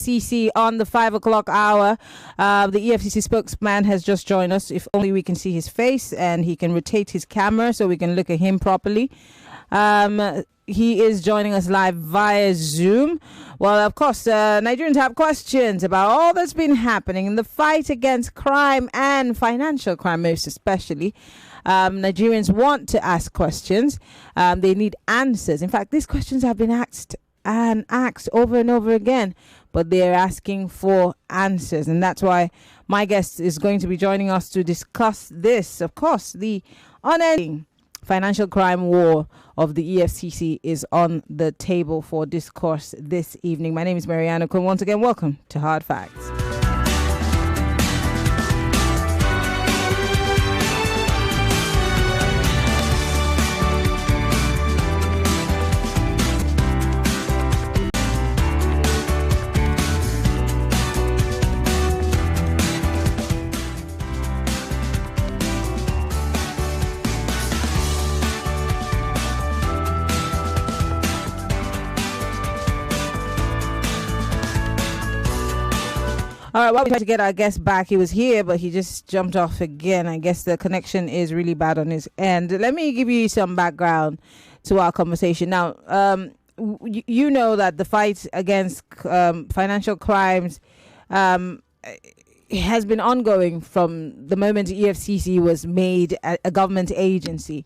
EFCC on the 5 o'clock hour. The EFCC spokesman has just joined us. If only we can see his face and he can rotate his camera so we can look at him properly. He is joining us live via Zoom. Well, of course, Nigerians have questions about all that's been happening in the fight against crime and financial crime, most especially. Nigerians want to ask questions. They need answers. In fact, these questions have been asked over and over again, but they're asking for answers. And that's why my guest is going to be joining us to discuss this. Of course, the unending financial crime war of the EFCC is on the table for discourse this evening. My name is Maryann Okon. Once again, welcome to Hard Facts. All right, while we try to get our guest back, he was here, but he just jumped off again. I guess the connection is really bad on his end. Let me give you some background to our conversation. Now, you know that the fight against financial crimes has been ongoing from the moment the EFCC was made a government agency.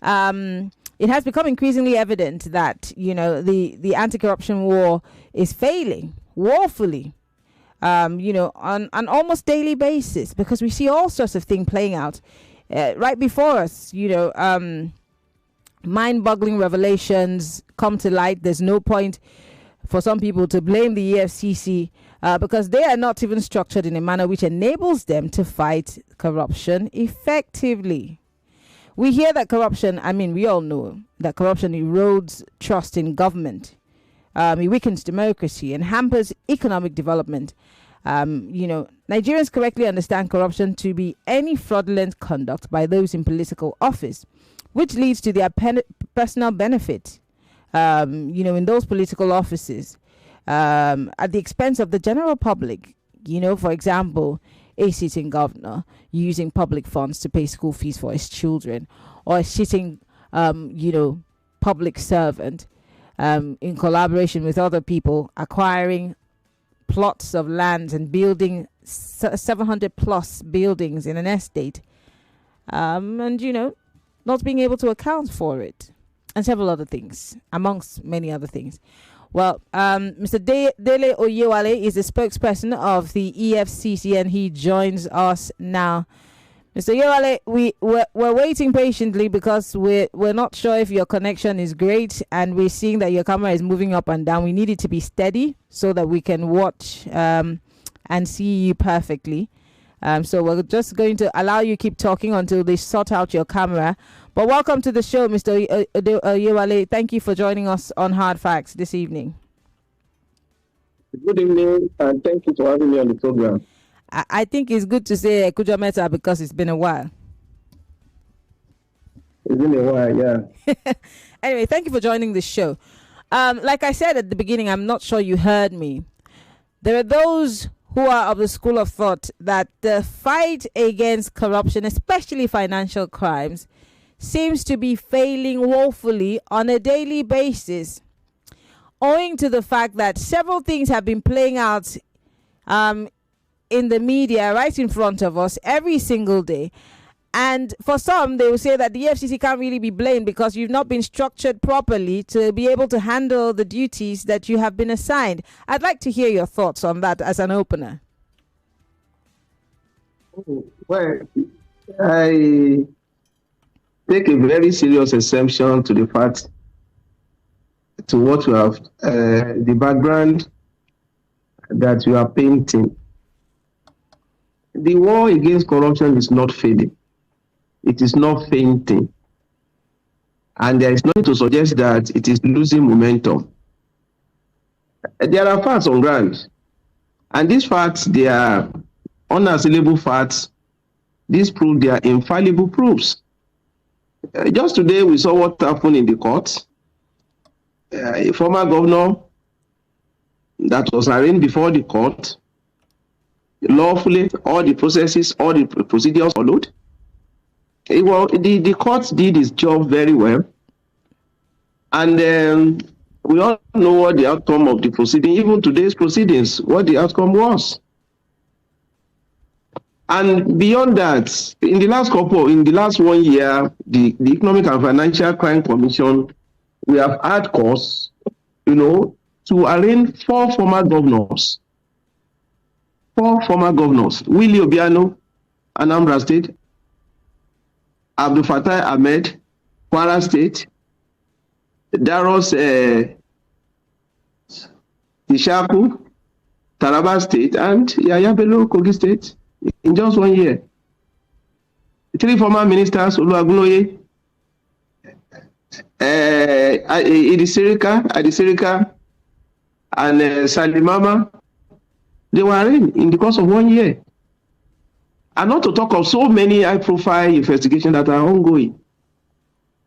It has become increasingly evident that, you know, the anti-corruption war is failing woefully. On an almost daily basis, because we see all sorts of things playing out right before us. Mind-boggling revelations come to light. There's no point for some people to blame the EFCC because they are not even structured in a manner which enables them to fight corruption effectively. We hear that we all know that corruption erodes trust in government. It weakens democracy and hampers economic development. Nigerians correctly understand corruption to be any fraudulent conduct by those in political office, which leads to their personal benefit, in those political offices, at the expense of the general public. For example, a sitting governor using public funds to pay school fees for his children, or a sitting, public servant in collaboration with other people, acquiring plots of lands and building 700 plus buildings in an estate, not being able to account for it, and several other things, amongst many other things. Well, Mr. Dele Oyewale is the spokesperson of the EFCC, and he joins us now. Mr. Oyewale, we're waiting patiently because we're not sure if your connection is great, and we're seeing that your camera is moving up and down. We need it to be steady so that we can watch and see you perfectly. So we're just going to allow you keep talking until they sort out your camera. But welcome to the show, Mr. Oyewale. Thank you for joining us on Hard Facts this evening. Good evening, and thank you for having me on the program. I think it's good to say Kuja Meta because it's been a while. It's been a while, yeah. Anyway, thank you for joining the show. Like I said at the beginning, I'm not sure you heard me. There are those who are of the school of thought that the fight against corruption, especially financial crimes, seems to be failing woefully on a daily basis, owing to the fact that several things have been playing out in the media right in front of us every single day. And for some, they will say that the EFCC can't really be blamed because you've not been structured properly to be able to handle the duties that you have been assigned. I'd like to hear your thoughts on that as an opener. Well, I take a very serious exception to the fact, to what we have, the background that you are painting. The war against corruption is not fading. It is not fainting. And there is nothing to suggest that it is losing momentum. There are facts on ground. And these facts, they are unassailable facts. These prove they are infallible proofs. Just today, we saw what happened in the court. A former governor that was arraigned before the court lawfully, all the processes, all the procedures followed. Well, the court did its job very well. And we all know what the outcome of the proceeding, even today's proceedings, what the outcome was. And beyond that, in the last 1 year, the Economic and Financial Crime Commission, we have had cause, to arraign 4 former governors. 4 former governors: Willie Obiano, Anambra State; Abdul Fattah Ahmed, Kwara State; Daros Ishaku, Taraba State; and Yaya Bello, Kogi State, in just 1 year. 3 former ministers: Oluwagunloye, Adisirika, and Salimama. They were arraigned in the course of 1 year. And not to talk of so many high-profile investigations that are ongoing.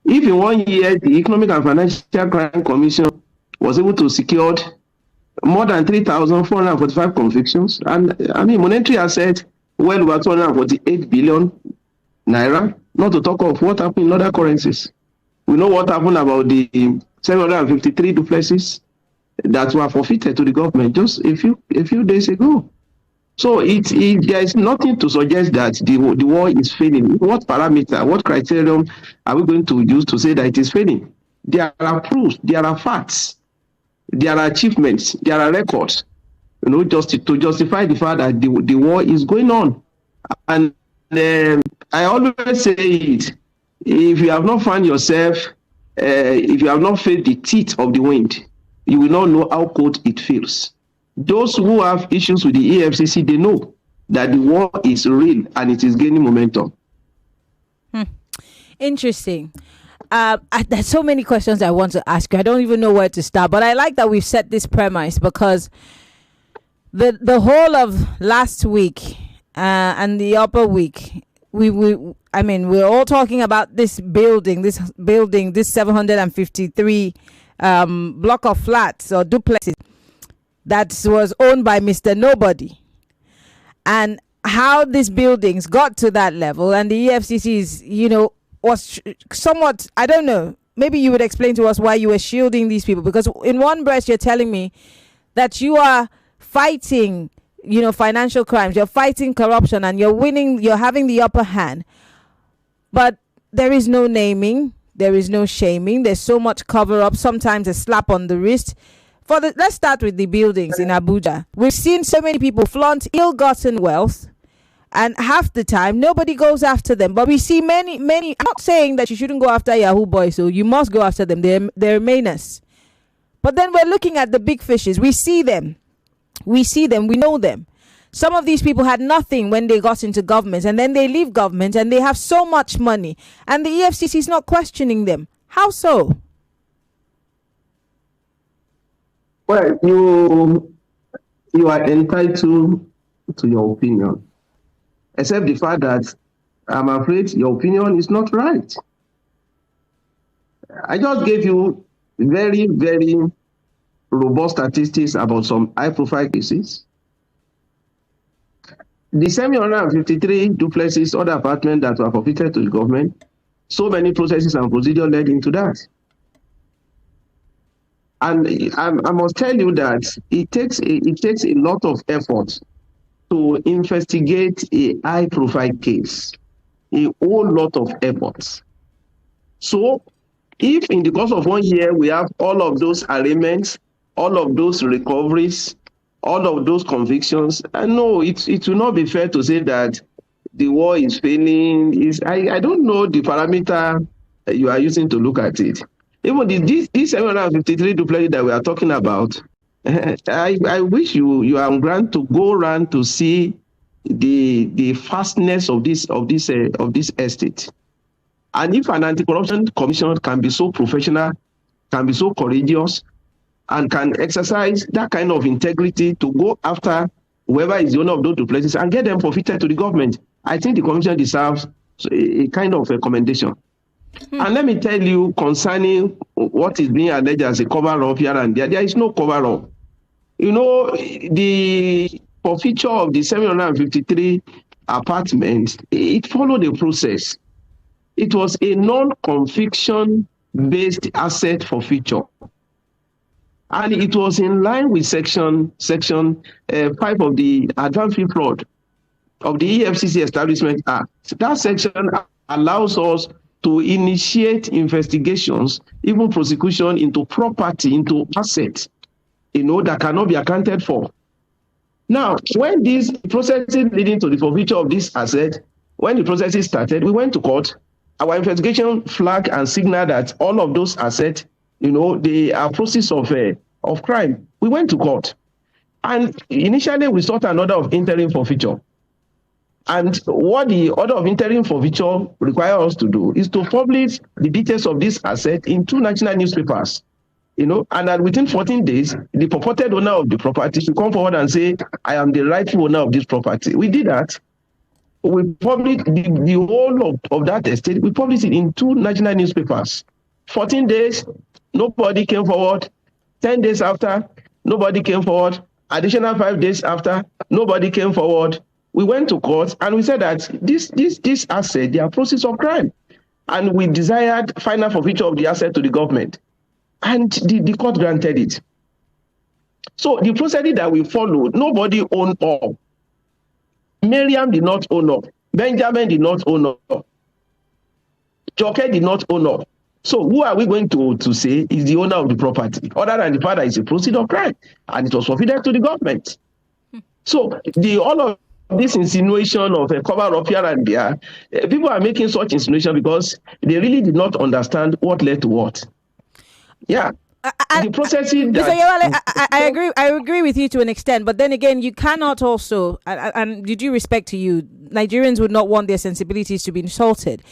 If in 1 year, the Economic and Financial Crime Commission was able to secure more than 3,445 convictions, and monetary assets well over 248 billion naira, not to talk of what happened in other currencies. We know what happened about the 753 duplexes that were forfeited to the government just a few days ago. So there is nothing to suggest that the war is failing. What parameter, what criterion are we going to use to say that it is failing? There are proofs, there are facts, there are achievements, there are records, just to justify the fact that the war is going on. And I always say it: if you have not found yourself, if you have not felt the teeth of the wind, you will not know how cold it feels. Those who have issues with the EFCC, they know that the war is real and it is gaining momentum. Interesting. There's so many questions I want to ask you. I don't even know where to start, but I like that we've set this premise, because the whole of last week and the upper week, we're all talking about this building, this 753 block of flats or duplexes that was owned by Mr. Nobody, and how these buildings got to that level. And the EFCC was somewhat, I don't know, maybe you would explain to us why you were shielding these people, because in one breath you're telling me that you are fighting financial crimes, you're fighting corruption, and you're winning, you're having the upper hand, but there is no naming, there is no shaming, there's so much cover up, sometimes a slap on the wrist. Let's start with the buildings in Abuja. We've seen so many people flaunt ill-gotten wealth, and half the time nobody goes after them. But we see many. I'm not saying that you shouldn't go after Yahoo boys, so you must go after them. They're menace. But then we're looking at the big fishes. We see them. We know them. Some of these people had nothing when they got into government, and then they leave government and they have so much money, and the EFCC is not questioning them. How so? Well, you are entitled to your opinion, except the fact that I'm afraid your opinion is not right. I just gave you very, very robust statistics about some high-profile cases. The 753 duplexes, other apartments that were forfeited to the government, so many processes and procedures led into that. And I must tell you that it takes a lot of effort to investigate a high-profile case, a whole lot of efforts. So, if in the course of 1 year we have all of those arraignments, all of those recoveries, all of those convictions, no, it will not be fair to say that the war is failing. I don't know the parameter you are using to look at it. Even these 753 duplexes that we are talking about, I wish you are on ground to go around to see the fastness of this estate. And if an anti-corruption commission can be so professional, can be so courageous, and can exercise that kind of integrity to go after whoever is the owner of those duplexes and get them forfeited to the government, I think the commission deserves a kind of a commendation. And let me tell you, concerning what is being alleged as a cover-up here and there is no cover-up. the forfeiture of the 753 apartments, it followed a process. It was a non-conviction based asset forfeiture. And it was in line with section 5 of the Advanced Fee Fraud of the EFCC Establishment Act. That section allows us to initiate investigations, even prosecution into property, into assets, that cannot be accounted for. Now, when these processes leading to the forfeiture of this asset, when the processes started, we went to court. Our investigation flagged and signaled that all of those assets, they are process of crime. We went to court. And initially, we sought an order of interim forfeiture. And what the order of interim forfeiture requires us to do is to publish the details of this asset in 2 national newspapers. And that within 14 days, the purported owner of the property should come forward and say, I am the rightful owner of this property. We did that. We published the whole of that estate. We published it in 2 national newspapers. 14 days, nobody came forward. 10 days after, nobody came forward. Additional 5 days after, nobody came forward. We went to court and we said that this asset, they are process of crime. And we desired final forfeiture of the asset to the government. And the court granted it. So the procedure that we followed, nobody owned all. Maryann did not own up. Benjamin did not own up. Joke did not own up. So who are we going to say is the owner of the property, other than the father is a proceed of crime, and it was forfeited to the government? So all of this insinuation of a cover up here and there, people are making such insinuation because they really did not understand what led to what. Yeah. The processing I agree with you to an extent, but then again, you cannot also, and with due respect to you, Nigerians would not want their sensibilities to be insulted.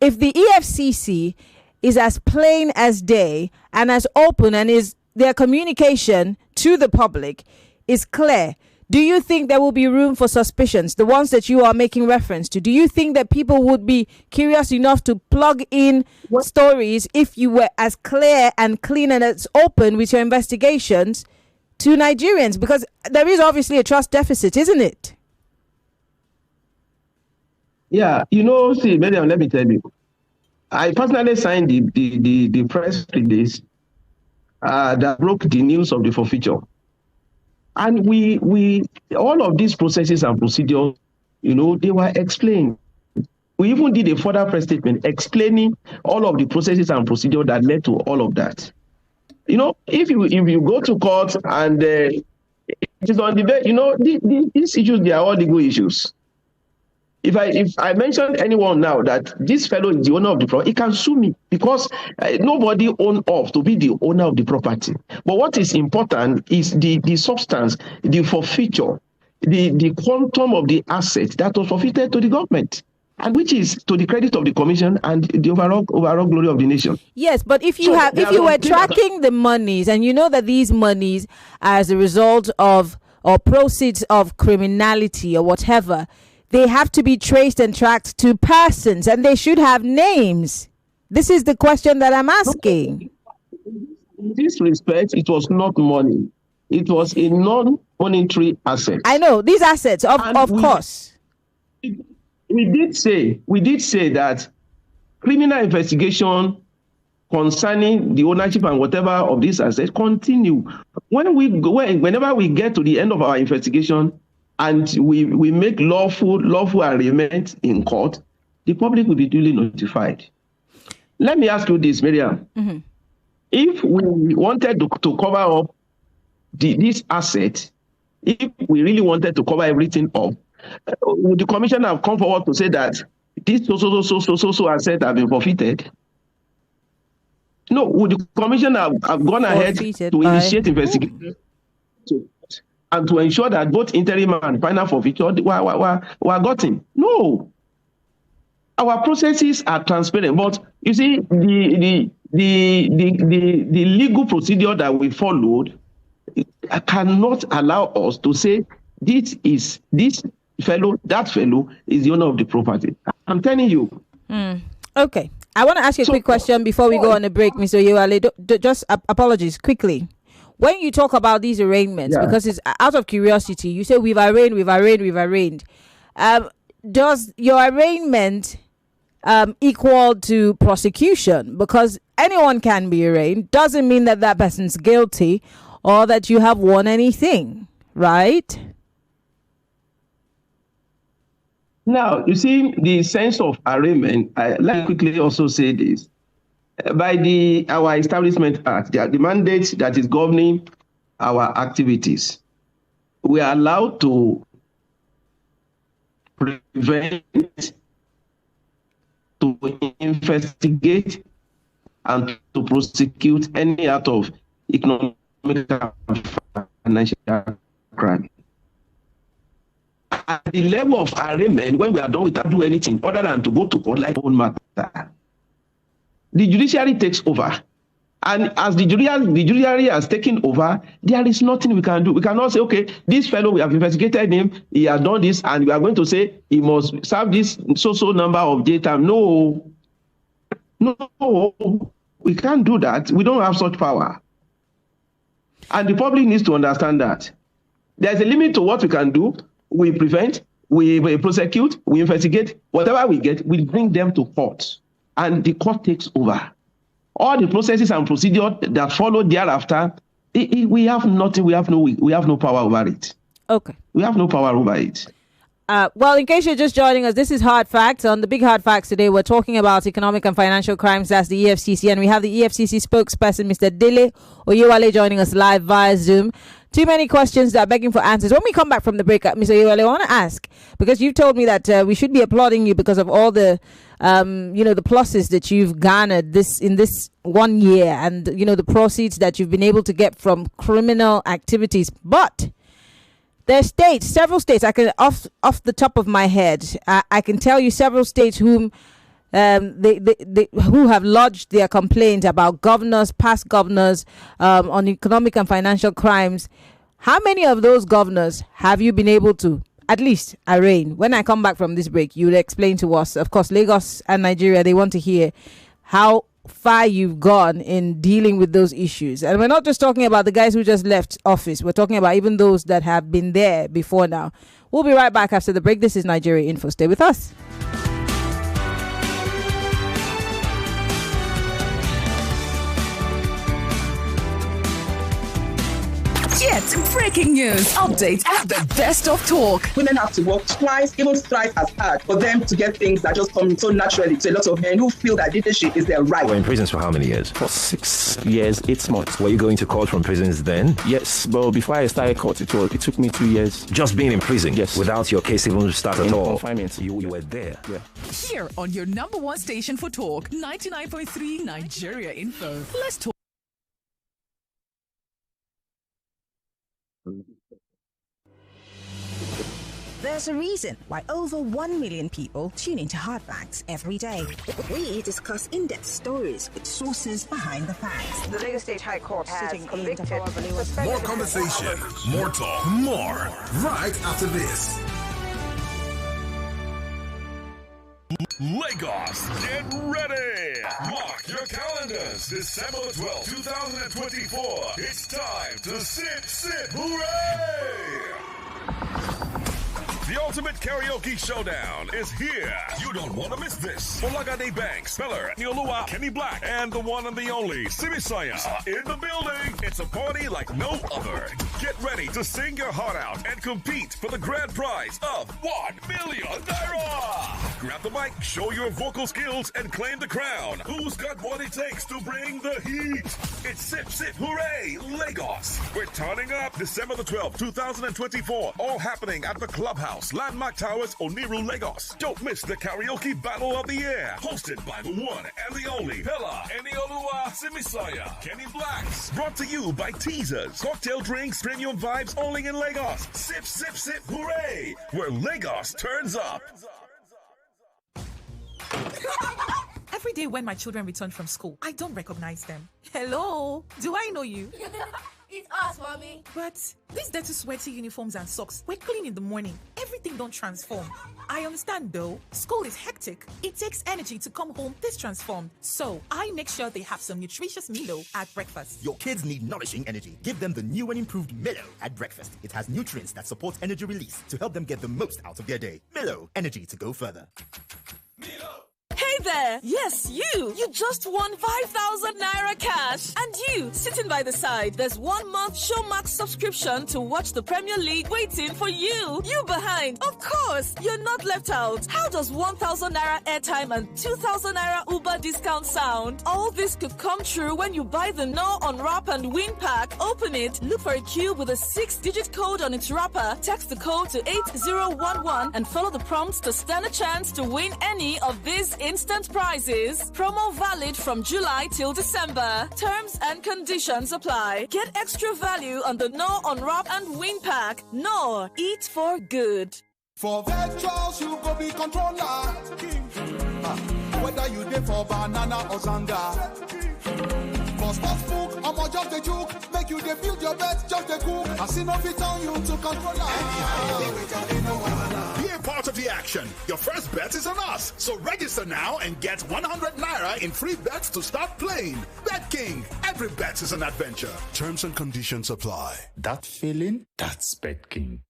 If the EFCC is as plain as day and as open, and is their communication to the public is clear, do you think there will be room for suspicions, the ones that you are making reference to? Do you think that people would be curious enough to plug in stories if you were as clear and clean and as open with your investigations to Nigerians? Because there is obviously a trust deficit, isn't it? Yeah, see, Maryann, let me tell you. I personally signed the press release that broke the news of the forfeiture. And we all of these processes and procedures, they were explained. We even did a further press statement explaining all of the processes and procedures that led to all of that. If you go to court and it is on the these issues, they are all legal issues. If I mention anyone now that this fellow is the owner of the property, he can sue me because nobody owns up to be the owner of the property. But what is important is the substance, the forfeiture, the quantum of the asset that was forfeited to the government, and which is to the credit of the commission and the overall glory of the nation. Yes, but if you were tracking the monies, and you know that these monies are as a result of or proceeds of criminality or whatever, they have to be traced and tracked to persons, and they should have names. This is the question that I'm asking. In this respect, it was not money. It was a non-monetary asset. I know these assets, of course. We did say that criminal investigation concerning the ownership and whatever of this asset continue. Whenever we get to the end of our investigation, and we make lawful arraignment in court, the public will be duly notified. Let me ask you this, Maryann. Mm-hmm. If we wanted to cover up this asset, if we really wanted to cover everything up, would the commission have come forward to say that this so asset have been forfeited? No, would the commission have gone ahead to initiate investigation? And to ensure that both interim and final forfeiture were gotten. No. Our processes are transparent, but you see, the legal procedure that we followed cannot allow us to say this fellow, that fellow is the owner of the property. I'm telling you. Okay. I want to ask you a quick question before we go on a break, Mr. Oyewale. Just apologies quickly. when you talk about these arraignments, Yeah. because it's out of curiosity, you say we've arraigned. Does your arraignment equal to prosecution? Because anyone can be arraigned. Doesn't mean that that person's guilty or that you have won anything, right? Now, you see, the sense of arraignment, let me quickly also say this. By our Establishment Act, the mandate that is governing our activities, we are allowed to prevent, to investigate, and to prosecute any act of economic and financial crime. At the level of arraignment, when we are done, we can't do anything other than to go to court like own matter. The judiciary takes over. And as the judiciary has taken over, there is nothing we can do. We cannot say, okay, this fellow, we have investigated him, he has done this, and we are going to say he must serve this so number of jail time. No, we can't do that. We don't have such power. And the public needs to understand that. There's a limit to what we can do. We prevent, we prosecute, we investigate. Whatever we get, we bring them to court. And the court takes over. All the processes and procedures that follow thereafter, we have nothing, we have no power over it. Okay. We have no power over it. Well, in case you're just joining us, this is Hard Facts. On the Big Hard Facts today, we're talking about economic and financial crimes. That's the EFCC. And we have the EFCC spokesperson, Mr. Dele Oyewale, joining us live via Zoom. Too many questions that are begging for answers. When we come back from the break, Mr. Oyewale, I want to ask, because you've told me that we should be applauding you because of all the, the pluses that you've garnered in this 1 year and, the proceeds that you've been able to get from criminal activities. But there's several states, I can off the top of my head, I can tell you several states who have lodged their complaints about past governors, on economic and financial crimes. How many of those governors have you been able to at least arraign? When I come back from this break, you'll explain to us. Of course, Lagos and Nigeria, they want to hear how far you've gone in dealing with those issues. And we're not just talking about the guys who just left office. We're talking about even those that have been there before now. We'll be right back after the break. This is Nigeria Info. Stay with us. Get breaking news updates at the best of talk. Women have to work twice, even thrice as hard for them to get things that just come so naturally to a lot of men who feel that leadership is their right. We're in prisons for how many years? For 6 years, 8 months. Were you going to court from prisons then? Yes, but before I started court, it took me 2 years. Just being in prison? Yes. Without your case even start at all? Confinement. You were there? Yeah. Here on your number one station for talk, 99.3 Nigeria Info. Let's talk. There's a reason why over 1 million people tune into Hard Facts every day. We discuss in-depth stories with sources behind the facts. The Lagos State High Court has convicted. More conversation, more talk, more right after this. Lagos, get ready! Mark your calendars. December 12th, 2024. It's time to sip, hooray! The ultimate karaoke showdown is here. You don't want to miss this. Olagade Banks, Speller, Niolua, Kenny Black, and the one and the only Simisaya in the building. It's a party like no other. Get ready to sing your heart out and compete for the grand prize of 1 million naira. Grab the mic, show your vocal skills, and claim the crown. Who's got what it takes to bring the heat? It's Sip, Hooray, Lagos. We're turning up December the 12th, 2024. All happening at the Clubhouse. Landmark Towers, Oniru, Lagos. Don't miss the karaoke battle of the year, hosted by the one and the only Pella, Eniolua, Simisaya, Kenny Blacks. Brought to you by Teasers, cocktail drinks, premium vibes, only in Lagos. Sip, hooray, where Lagos turns up. Every day when my children return from school, I don't recognize them. Hello, do I know you? It's us, Mommy. But these dirty, sweaty uniforms and socks were clean in the morning. Everything don't transform. I understand though. School is hectic. It takes energy to come home this transformed. So I make sure they have some nutritious Milo at breakfast. Your kids need nourishing energy. Give them the new and improved Milo at breakfast. It has nutrients that support energy release to help them get the most out of their day. Milo, energy to go further. Hey there! Yes, you! You just won 5,000 Naira cash! And you, sitting by the side, there's 1 month Showmax subscription to watch the Premier League waiting for you! You behind! Of course! You're not left out! How does 1,000 Naira airtime and 2,000 Naira Uber discount sound? All this could come true when you buy the No Unwrap and Win pack. Open it, look for a cube with a 6-digit code on its wrapper, text the code to 8011 and follow the prompts to stand a chance to win any of these instant prizes. Promo valid from July till December. Terms and conditions apply. Get extra value on the No Unwrap and Win pack. No, eat for good. For virtuals, you go be controller. Whether you dey for banana or zanga. For sports book, I'm just a joke. Make you dey build your bet, just a cook. I see no fit on you to controller. Be a part of the action. Your first bet is on us. So register now and get 100 Naira in free bets to start playing. Bet King. Every bet is an adventure. Terms and conditions apply. That feeling, that's Bet King.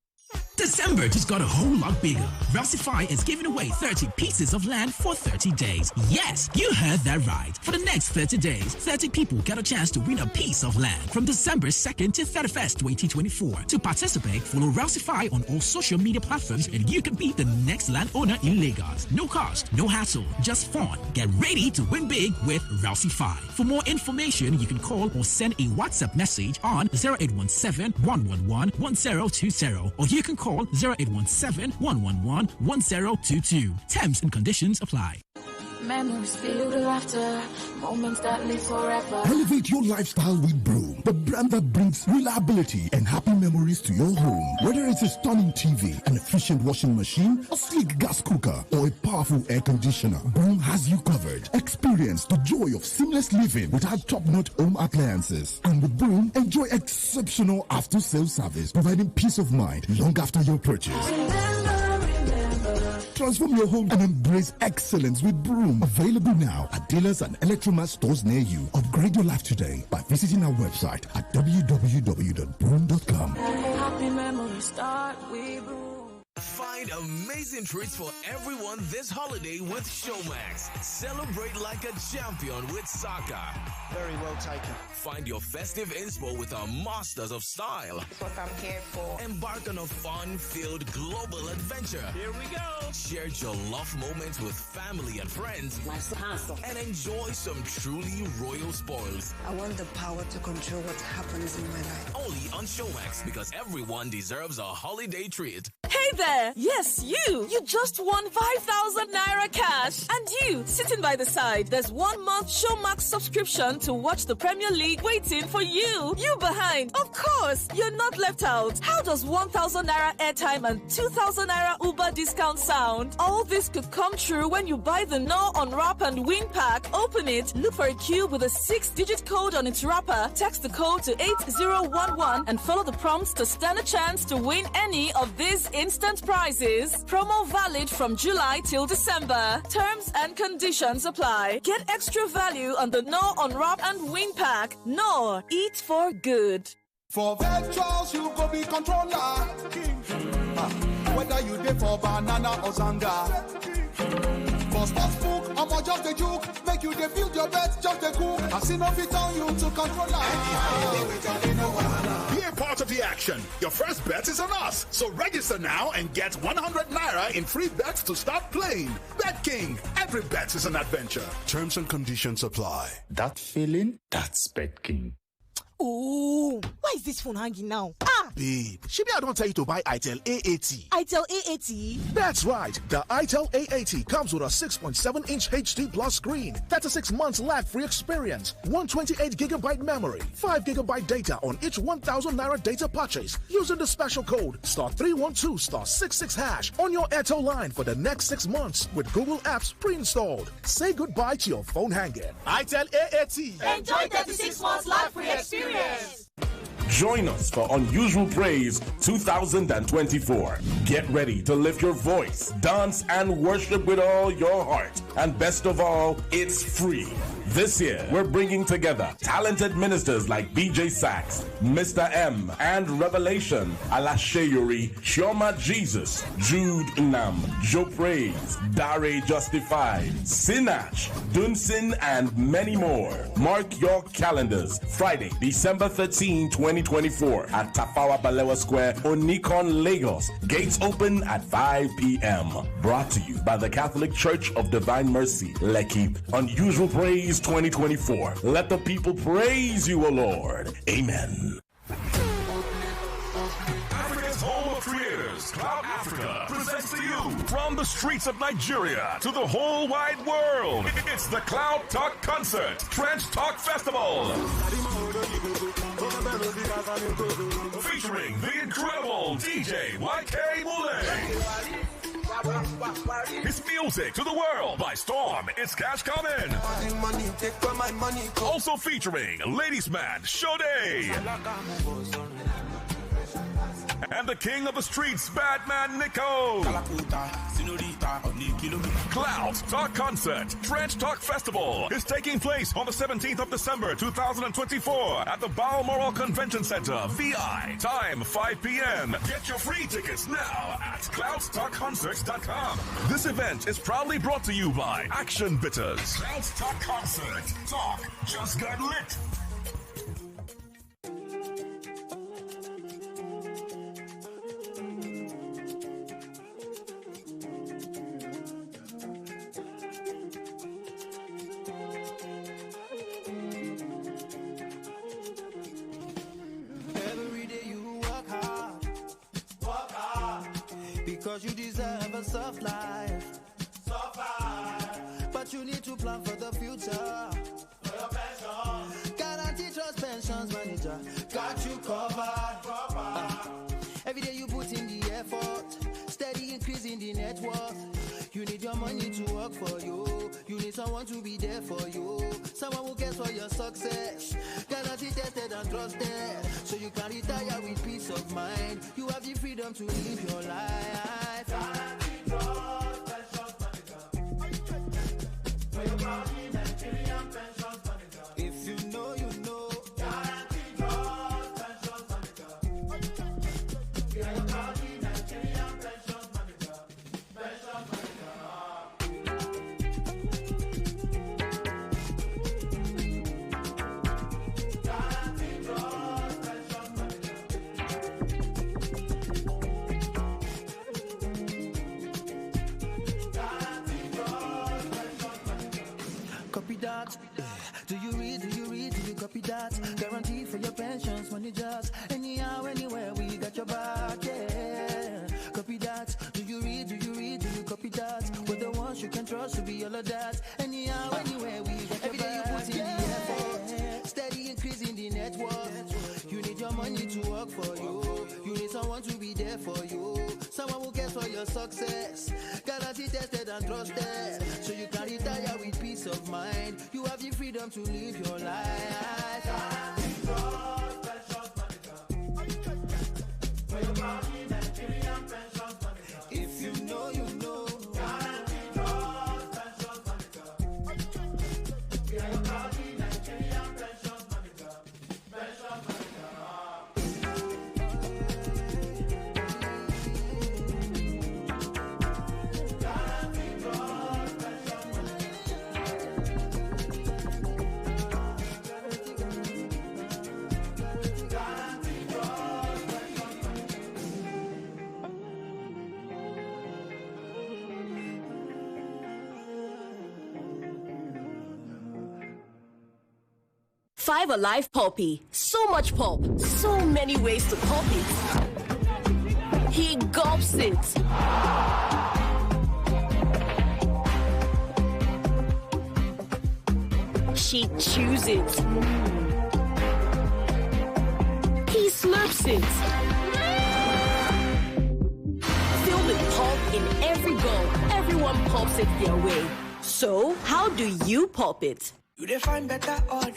December just got a whole lot bigger. Ralsify is giving away 30 pieces of land for 30 days. Yes, you heard that right. For the next 30 days, 30 people get a chance to win a piece of land from December 2nd to 31st, 2024. To participate, follow Ralsify on all social media platforms and you can be the next landowner in Lagos. No cost, no hassle, just fun. Get ready to win big with Ralsify. For more information, you can call or send a WhatsApp message on 0817-111-1020 or you can call 0817-111-1022. Terms and conditions apply. Memories filled with laughter, moments that live forever. Elevate your lifestyle with Broom, the brand that brings reliability and happy memories to your home. Whether it's a stunning TV, an efficient washing machine, a sleek gas cooker, or a powerful air conditioner, Broom has you covered. Experience the joy of seamless living with our top-notch home appliances. And with Broom, enjoy exceptional after-sales service, providing peace of mind long after your purchase. Transform your home and embrace excellence with Broom. Available now at dealers and Electromat stores near you. Upgrade your life today by visiting our website at www.broom.com. Happy memories start with Broom. Find amazing treats for everyone this holiday with Showmax. Celebrate like a champion with soccer. Very well taken. Find your festive inspo with our masters of style. That's what I'm here for. Embark on a fun-filled global adventure. Here we go. Share your love moments with family and friends. And enjoy some truly royal spoils. I want the power to control what happens in my life. Only on Showmax, because everyone deserves a holiday treat. Hey there! Yes, you! You just won 5,000 Naira cash! And you, sitting by the side, there's 1 month Showmax subscription to watch the Premier League waiting for you! You behind! Of course! You're not left out! How does 1,000 Naira airtime and 2,000 Naira Uber discount sound? All this could come true when you buy the No Unwrap and Win pack. Open it, look for a cube with a 6-digit code on its wrapper, text the code to 8011 and follow the prompts to stand a chance to win any of these instant prizes. Promo valid from July till December. Terms and conditions apply. Get extra value on the No Unwrap and Win pack. No, eat for good. For virtuals, you go be controller. Whether you dey for banana or zanga. For sports book, I'm just a joke. Make you dey build your bet, just a cook. I see no fit on you to controller. Be a part of the action. Your first bet is on us. So register now and get 100 Naira in free bets to start playing. Bet King. Every bet is an adventure. Terms and conditions apply. That feeling, that's Bet King. Oh, why is this phone hanging now? Babe, Shibi, I don't tell you to buy ITEL AAT. ITEL AAT? That's right. The ITEL AAT comes with a 6.7-inch HD Plus screen, 36 months lag-free experience, 128GB memory, 5GB data on each 1,000 Naira data purchase using the special code *312*66# on your Airtel line for the next 6 months with Google Apps pre-installed. Say goodbye to your phone hanging. ITEL AAT. Enjoy 36 months lag-free experience. Join us for Unusual Praise 2024. Get ready to lift your voice, dance, and worship with all your heart. And best of all, it's free. This year, we're bringing together talented ministers like BJ Sachs, Mr. M, and Revelation, Alasheyuri, Chioma Jesus, Jude Nam, Joe Praise, Dare Justified, Sinach, Dunsin, and many more. Mark your calendars. Friday, December 13, 2024 at Tafawa Balewa Square, Onikon, Lagos. Gates open at 5 p.m. Brought to you by the Catholic Church of Divine Mercy, Lekki. Unusual Praise 2024. Let the people praise you, O Lord. Amen. Africa's home of creators, Cloud Africa, presents to you from the streets of Nigeria to the whole wide world. It's the Cloud Talk Concert, Trench Talk Festival. Featuring the incredible DJ YK Mule. His music to the world by storm. It's Cash Coming. Also featuring Ladies Man Sade. And the king of the streets, Badman Nico. Cloud Talk Concert, Trench Talk Festival is taking place on the 17th of December 2024 at the Balmoral Convention Center, VI. Time 5 p.m. Get your free tickets now at cloudstalkconcerts.com. This event is proudly brought to you by Action Bitters. Clouds Talk Concert. Talk just got lit. Because you deserve a soft life. But you need to plan for the future. For your pension. Guarantee Trust Pensions Manager got you covered. Every day you put in the effort, steady increase in the net worth. You need your money to work for you. You need someone to be there for you. Someone who cares for your success. Guarantee tested and trusted, so you can retire with peace of mind. You have the freedom to live your life. Guarantee Trust Pensions Manager. For your proudly Nigerian Pensions Manager. If you know, you know. Guarantee Trust Pensions Manager. For your proudly Nigerian Pensions Manager. Pensions Manager. Copy that. Do you read? Do you copy that? Guarantee for your pensions managers. Anyhow, anywhere, we got your back, yeah. Copy that. Do you read? Do you copy that? We're the ones you can trust to be all of that. Anyhow, anywhere, we got your back. Every day you put in the effort, steady increase in the net worth. You need your money to work for you. You need someone to be there for you. Someone who cares for your success. Guarantee tested and trusted, so you can retire with peace of mind. You have the freedom to live your life. Guarantee Trust Pensions Manager. For your proudly Nigerian Pensions Manager. If you know, you know. Guarantee Trust Pensions Manager. For your proudly Nigerian Pensions Manager. Pensions Manager. Five Alive Poppy. So much pop. So many ways to pop it. He gulps it. She chews it. He slurps it. Filled with pop in every gulp. Everyone pops it their way. So, how do you pop it? You define better odd.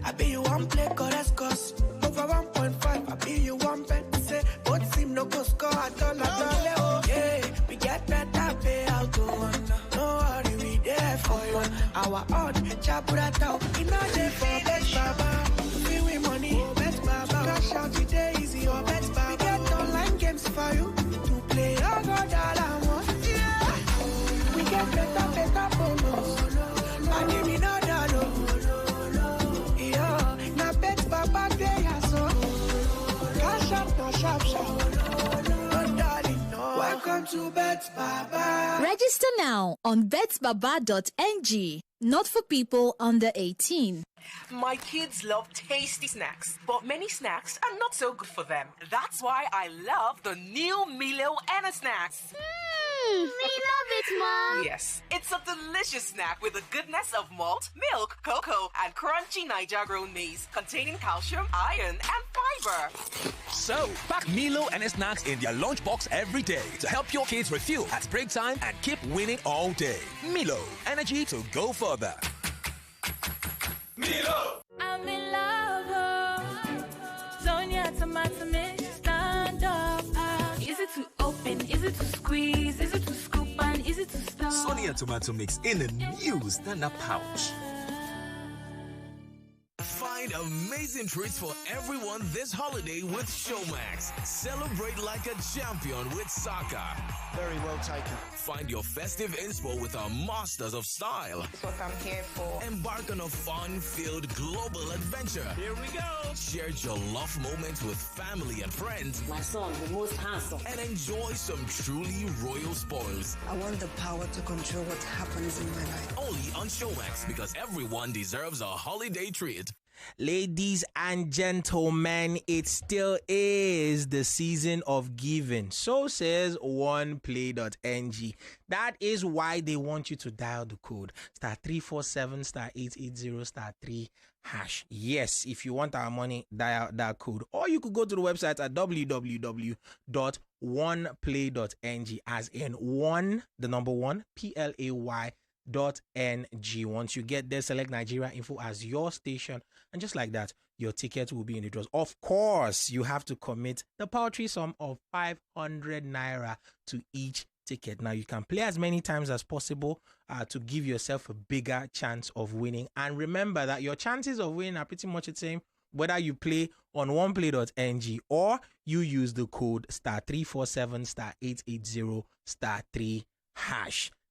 I bet you one play chorus cause. over 1.5. I be you one bet. Say, both seem no go score at all. Oh, yeah, we get better pay out to one. No worry, we there for you. Our odd chapurata. In a day for bet, Baba. We win money, bet, Baba. Cash out today easy, or bet, Baba. We get online games for you to play. Oh, God, all I want. Yeah. We get better bonus. And give me no dollar. Yeah, now bet, Baba, they are so. Cash out, no sharp. Welcome to Bet Baba. Register now on betbaba.ng. Not for people under 18. My kids love tasty snacks, but many snacks are not so good for them. That's why I love the new Milo Anna snacks. We love it, Mom. Yes, it's a delicious snack with the goodness of malt, milk, cocoa, and crunchy Niger-grown maize, containing calcium, iron, and fiber. So, pack Milo and snacks in their lunchbox every day to help your kids refuel at break time and keep winning all day. Milo, energy to go further. Milo! I'm in love, Sonia tomato mix, stand up. Is it to open? Is it to squeeze? Is it to scoop? And is it to stop? Sonia tomato mix in a new stand-up pouch. Find amazing treats for everyone this holiday with Showmax. Celebrate like a champion with soccer. Very well taken. Find your festive inspo with our masters of style. That's what I'm here for. Embark on a fun-filled global adventure. Here we go. Share your love moments with family and friends. My son, the most handsome. And enjoy some truly royal spoils. I want the power to control what happens in my life. Only on Showmax, because everyone deserves a holiday treat. Ladies and gentlemen, it still is the season of giving. So says oneplay.ng. That is why they want you to dial the code *347 *880 *3#. Yes, if you want our money, dial that code. Or you could go to the website at www.oneplay.ng, as in one, the number one, PLAY.ng. Once you get there, select Nigeria Info as your station, and just like that, your ticket will be in the draws. Of course, you have to commit the paltry sum of 500 naira to each ticket. Now, you can play as many times as possible to give yourself a bigger chance of winning. And remember that your chances of winning are pretty much the same whether you play on oneplay.ng or you use the code *347 *880 *3#.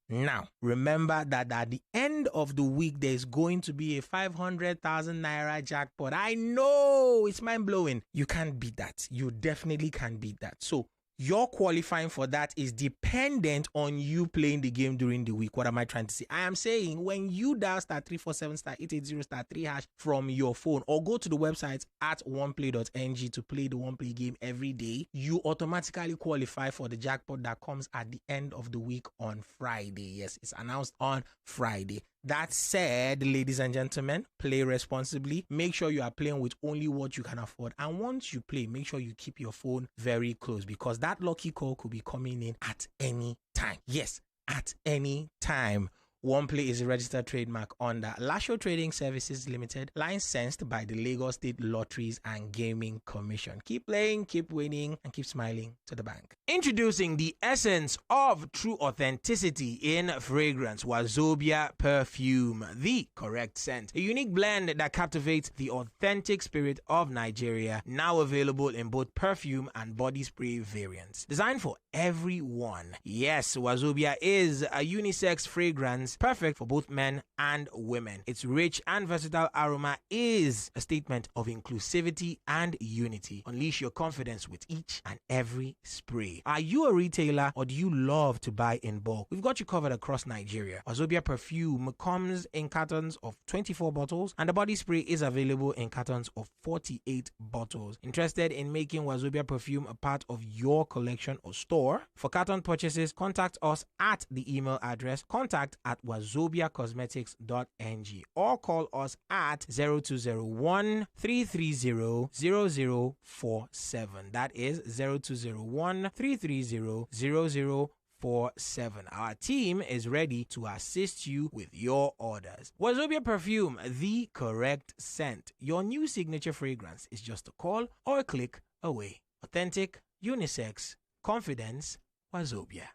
Now, remember that at the end of the week, there's going to be a 500,000 naira jackpot. I know, it's mind-blowing. You can't beat that. You definitely can't beat that. So, your qualifying for that is dependent on you playing the game during the week. What am I trying to say? I am saying when you dial *347 *880 *3# from your phone, or go to the website at oneplay.ng to play the OnePlay game every day, you automatically qualify for the jackpot that comes at the end of the week on Friday. Yes, it's announced on Friday. That said, ladies and gentlemen, play responsibly. Make sure you are playing with only what you can afford. And once you play, make sure you keep your phone very close, because that lucky call could be coming in at any time. Yes, at any time. OnePlay is a registered trademark under Lasho Trading Services Limited, licensed by the Lagos State Lotteries and Gaming Commission. Keep playing, keep winning, and keep smiling to the bank. Introducing the essence of true authenticity in fragrance, Wazobia Perfume, the correct scent. A unique blend that captivates the authentic spirit of Nigeria, now available in both perfume and body spray variants. Designed for everyone. Yes, Wazobia is a unisex fragrance perfect for both men and women. Its rich and versatile aroma is a statement of inclusivity and unity. Unleash your confidence with each and every spray. Are you a retailer, or do you love to buy in bulk? We've got you covered across Nigeria. Wazobia Perfume comes in cartons of 24 bottles, and the body spray is available in cartons of 48 bottles. Interested in making Wazobia Perfume a part of your collection or store? For carton purchases, contact us at the email address contact@wazobiacosmetics.ng or call us at 0201 330 0047. That is 0201 330 0047. 24/7. Our team is ready to assist you with your orders. Wazobia Perfume, the correct scent. Your new signature fragrance is just a call or a click away. Authentic, unisex, confidence, Wazobia.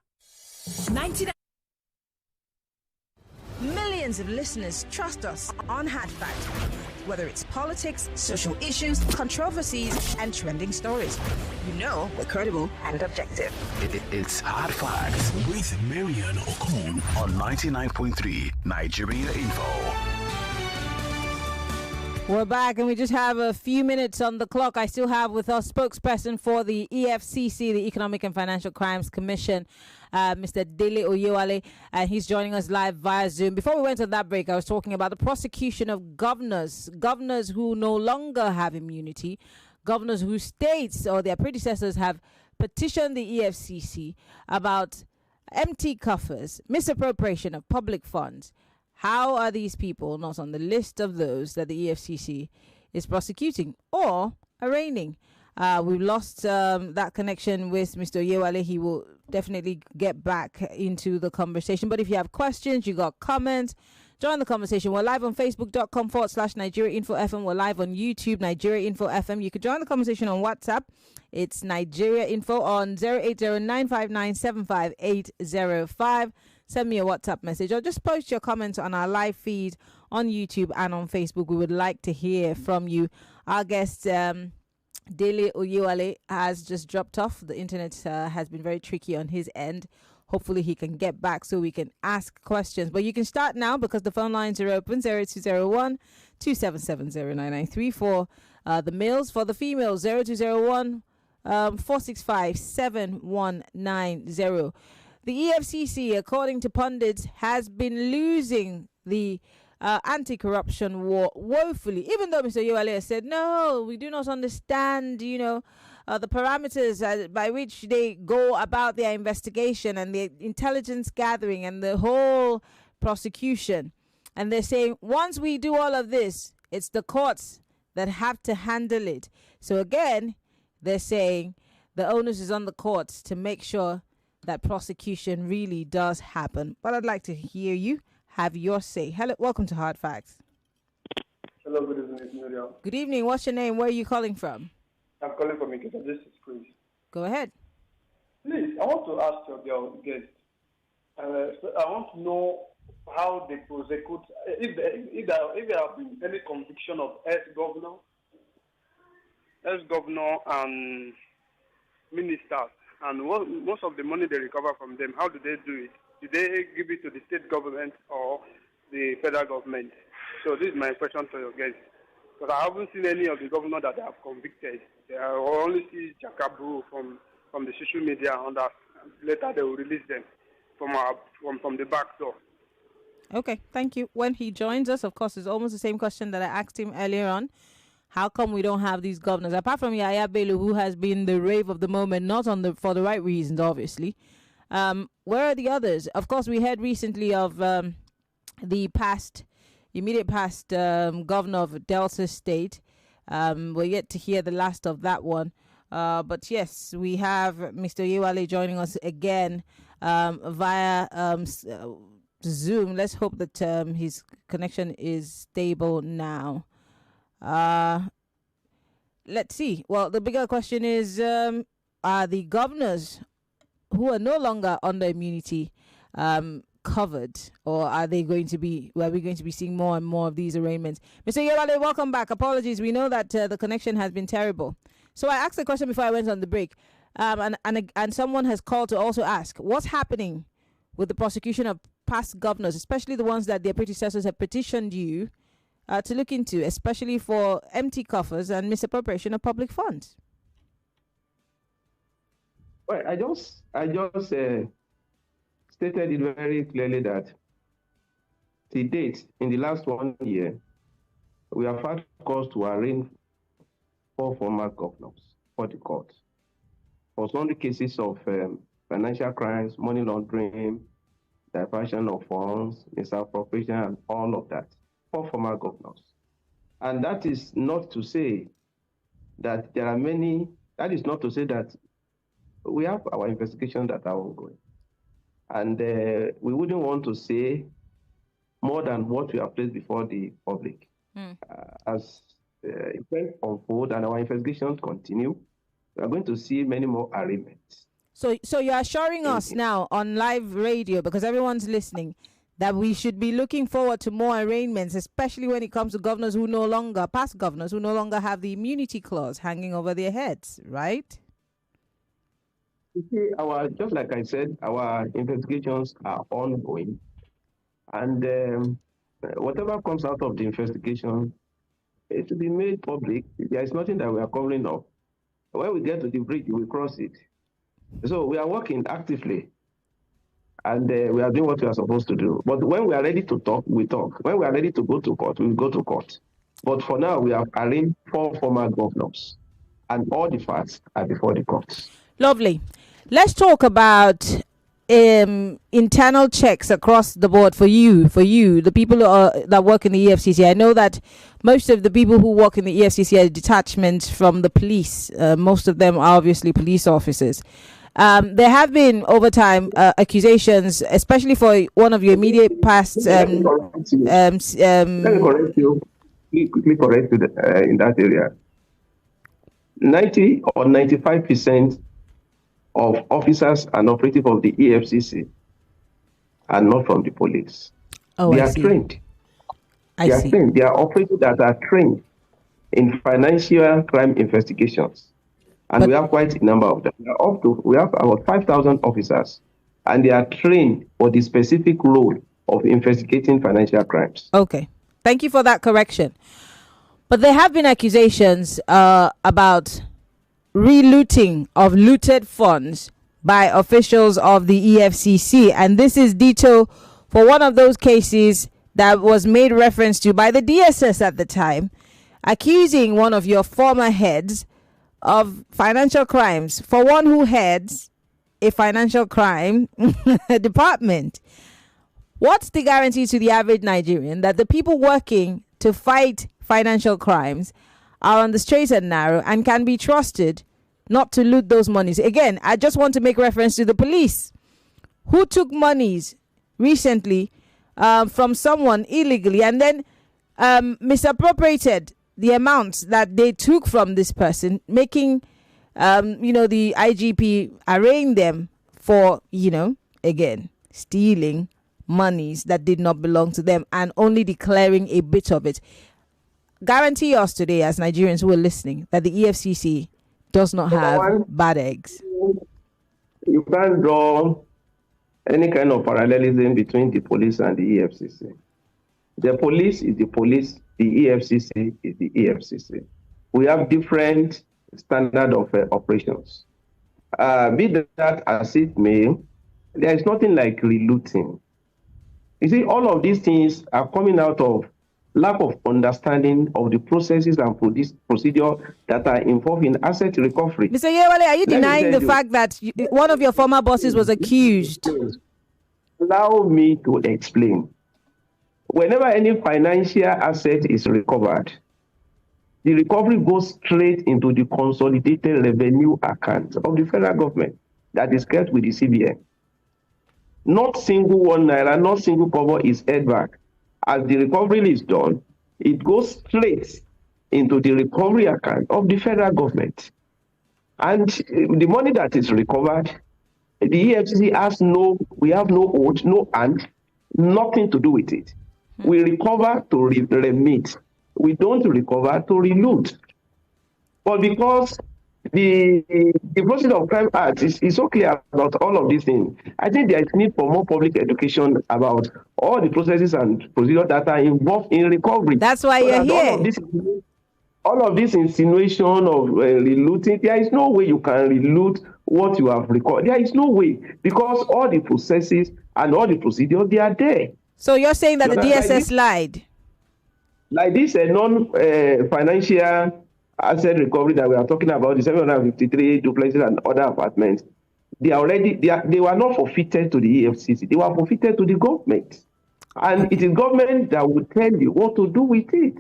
99. Millions of listeners trust us on Hard Facts. Whether it's politics, social issues, controversies, and trending stories, you know we're credible and objective. It's Hard Facts with Maryann Okon on 99.3 Nigeria Info. We're back and we just have a few minutes on the clock. I still have with us spokesperson for the EFCC, the Economic and Financial Crimes Commission, Mr. Dele Oyewale, and he's joining us live via Zoom. Before we went to that break, I was talking about the prosecution of governors who no longer have immunity, governors whose states or their predecessors have petitioned the EFCC about empty coffers, misappropriation of public funds. How are these people not on the list of those that the EFCC is prosecuting or arraigning? We've lost that connection with Mr. Oyewale. He will definitely get back into the conversation. But if you have questions, you got comments, join the conversation. We're live on Facebook.com/Nigeria Info FM. We're live on YouTube, Nigeria Info FM. You could join the conversation on WhatsApp. It's Nigeria Info on 080-959-75805. Send me a WhatsApp message or just post your comments on our live feed on YouTube and on Facebook. We would like to hear from you. Our guest, Dele Oyewale, has just dropped off. The internet has been very tricky on his end. Hopefully he can get back so we can ask questions. But you can start now because the phone lines are open, 0201-277-0994. The males for the females, 0201-465-7190. The EFCC, according to pundits, has been losing the anti-corruption war woefully, even though Mr. Oyewale has said, no, we do not understand, the parameters by which they go about their investigation and the intelligence gathering and the whole prosecution. And they're saying, once we do all of this, it's the courts that have to handle it. So again, they're saying the onus is on the courts to make sure that prosecution really does happen. But I'd like to hear you have your say. Hello, welcome to Hard Facts. Hello, good evening, Miriam. Good evening. What's your name? Where are you calling from? I'm calling from Ikeda. This is Chris. Go ahead. Please, I want to ask your guest. I want to know how they prosecute, if there have been any conviction of ex-governor and ministers. And most of the money they recover from them, how do they do it? Do they give it to the state government or the federal government? So this is my question to your guest. Because I haven't seen any of the governors that they have convicted. I only see Jakabu from the social media, and that later they will release them from the back door. Okay, thank you. When he joins us, of course, it's almost the same question that I asked him earlier on. How come we don't have these governors? Apart from Yaya Bello, who has been the rave of the moment, not for the right reasons, obviously. Where are the others? Of course, we heard recently of the immediate past governor of Delta State. We're yet to hear the last of that one. But yes, we have Mr. Oyewale joining us again via Zoom. Let's hope that his connection is stable now. Let's see. Well, the bigger question is, are the governors who are no longer under immunity covered, or are we going to be seeing more and more of these arraignments? Mr. Oyewale, welcome back. Apologies. We know that the connection has been terrible. So I asked the question before I went on the break, and someone has called to also ask, what's happening with the prosecution of past governors, especially the ones that their predecessors have petitioned you to look into, especially for empty coffers and misappropriation of public funds? Well, I just stated it very clearly that to date, in the last 1 year, we have had cause to arraign 4 former governors for the court for some cases of financial crimes, money laundering, diversion of funds, misappropriation, and all of that. 4 former governors. And that is not to say that there are many, that is not to say that we have our investigations that are ongoing. And we wouldn't want to say more than what we have placed before the public. As events unfold and our investigations continue, we are going to see many more arraignments. So you're assuring us now on live radio, because everyone's listening, that we should be looking forward to more arraignments, especially when it comes to governors who no longer, past governors who no longer have the immunity clause hanging over their heads, right? You see, just like I said, our investigations are ongoing. And whatever comes out of the investigation, it will be made public. There is nothing that we are covering up. When we get to the bridge, we cross it. So we are working actively. And we are doing what we are supposed to do. But when we are ready to talk, we talk. When we are ready to go to court, we go to court. But for now, we have arraigned 4 former governors. And all the facts are before the courts. Lovely. Let's talk about internal checks across the board for you, the people that work in the EFCC. I know that most of the people who work in the EFCC are detachments from the police. Most of them are obviously police officers. There have been over time accusations, especially for one of your immediate past. Let me correct you. Quickly correct you in that area. 90 or 95% of officers and operatives of the EFCC are not from the police. They are trained. They are trained. They are operatives that are trained in financial crime investigations. And we have quite a number of them. We have about 5,000 officers, and they are trained for the specific role of investigating financial crimes. Okay. Thank you for that correction. But there have been accusations about relooting of looted funds by officials of the EFCC. And this is detail for one of those cases that was made reference to by the DSS at the time, accusing one of your former heads of financial crimes, for one who heads a financial crime department. What's the guarantee to the average Nigerian that the people working to fight financial crimes are on the straight and narrow and can be trusted not to loot those monies? Again, I just want to make reference to the police who took monies recently from someone illegally and then misappropriated the amounts that they took from this person, making, the IGP arraign them for, again, stealing monies that did not belong to them and only declaring a bit of it. Guarantee us today, as Nigerians who are listening, that the EFCC does not have bad eggs. You can't draw any kind of parallelism between the police and the EFCC. The police is the police, the EFCC is the EFCC. We have different standard of operations. Be that as it may, there is nothing like relooting. You see, all of these things are coming out of lack of understanding of the processes and procedure that are involved in asset recovery. Mr. Oyewale, are you denying the fact that one of your former bosses was accused? Allow me to explain. Whenever any financial asset is recovered, the recovery goes straight into the consolidated revenue account of the federal government that is kept with the CBN. Not single 1 naira, not single kobo is held back. As the recovery is done, it goes straight into the recovery account of the federal government. And the money that is recovered, the EFCC has we have no oath, no hand, nothing to do with it. We recover to remit. We don't recover to reloot. But because the process of crime act is so clear about all of these things, I think there is need for more public education about all the processes and procedures that are involved in recovery. That's why you're here. All of this insinuation of relooting, there is no way you can reloot what you have recorded. There is no way, because all the processes and all the procedures, they are there. So you're saying that the DSS lied? Like this financial asset recovery that we are talking about, the 753 duplexes and other apartments, they were not forfeited to the EFCC. They were forfeited to the government. And it is government that will tell you what to do with it.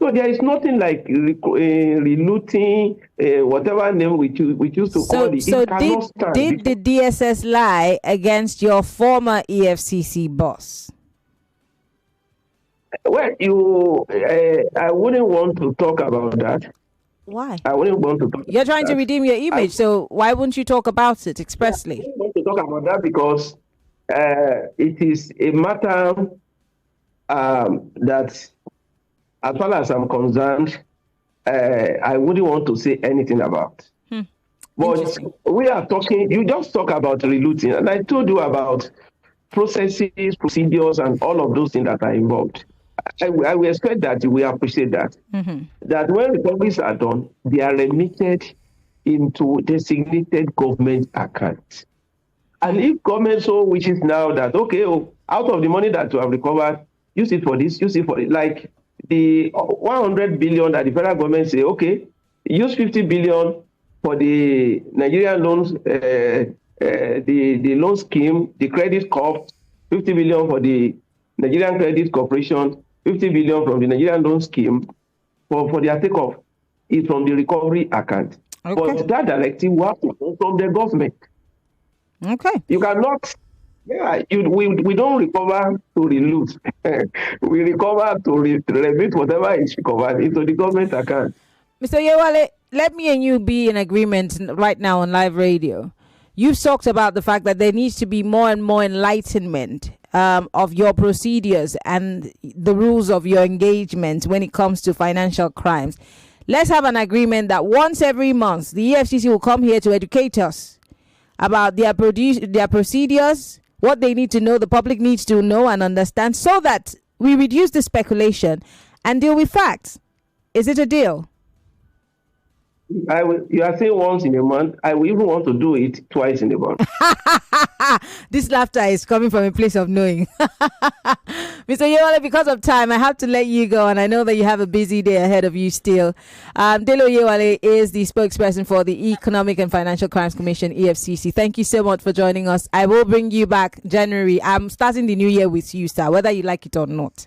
So there is nothing like relooting, whatever name we choose to call it. So it cannot stand. Did the DSS lie against your former EFCC boss? Well, I wouldn't want to talk about that. Why? I wouldn't want to talk You're trying about to redeem your image, so why wouldn't you talk about it expressly? I don't want to talk about that because it is a matter that, as far as I'm concerned, I wouldn't want to say anything about. But we are talking, you just talk about relooting, and I told you about processes, procedures, and all of those things that are involved. I will expect that you will appreciate that. That when recoveries are done, they are remitted into designated government accounts. And if government so wishes now that, okay, out of the money that you have recovered, use it for this, use it for it. Like the 100 billion that the federal government say, okay, use 50 billion for the Nigerian loans, the loan scheme, the credit corp, 50 billion for the Nigerian Credit Corporation, 50 billion from the Nigerian loan scheme for their takeoff is from the recovery account. Okay. But that directive will have to come from the government. Okay. You cannot, we don't recover to reloot. We recover to remit whatever is recovered into the government account. Mr. Oyewale, let me and you be in agreement right now on live radio. You've talked about the fact that there needs to be more and more enlightenment of your procedures and the rules of your engagement when it comes to financial crimes. Let's have an agreement that once every month, the EFCC will come here to educate us about their procedures, what they need to know, the public needs to know and understand, so that we reduce the speculation and deal with facts. Is it a deal? You are saying once in a month. I will even want to do it twice in a month. This laughter is coming from a place of knowing. Mr. Oyewale, because of time, I have to let you go, and I know that you have a busy day ahead of you still. Dele Oyewale is the spokesperson for the Economic and Financial Crimes Commission, EFCC. Thank you so much for joining us. I will bring you back January. I'm starting the new year with you, sir, whether you like it or not.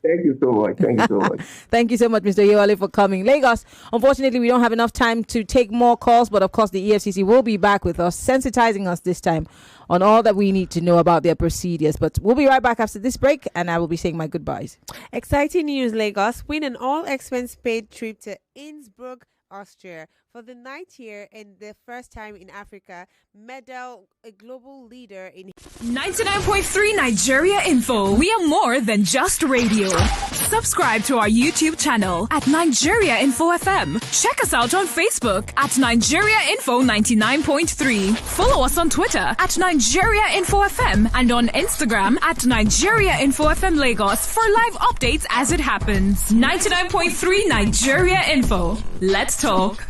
Thank you so much. Thank you so much. Thank you so much, Mr. Oyewale, for coming. Lagos, unfortunately, we don't have enough time to take more calls, but of course, the EFCC will be back with us, sensitizing us this time on all that we need to know about their procedures. But we'll be right back after this break, and I will be saying my goodbyes. Exciting news, Lagos. Win an all-expense-paid trip to Innsbruck, Austria. For the 9th year and the first time in Africa, Medal, a global leader in 99.3 Nigeria Info. We are more than just radio. Subscribe to our YouTube channel at Nigeria Info FM. Check us out on Facebook at Nigeria Info 99.3. Follow us on Twitter at Nigeria Info FM and on Instagram at Nigeria Info FM Lagos for live updates as it happens. 99.3 Nigeria Info. Let's talk.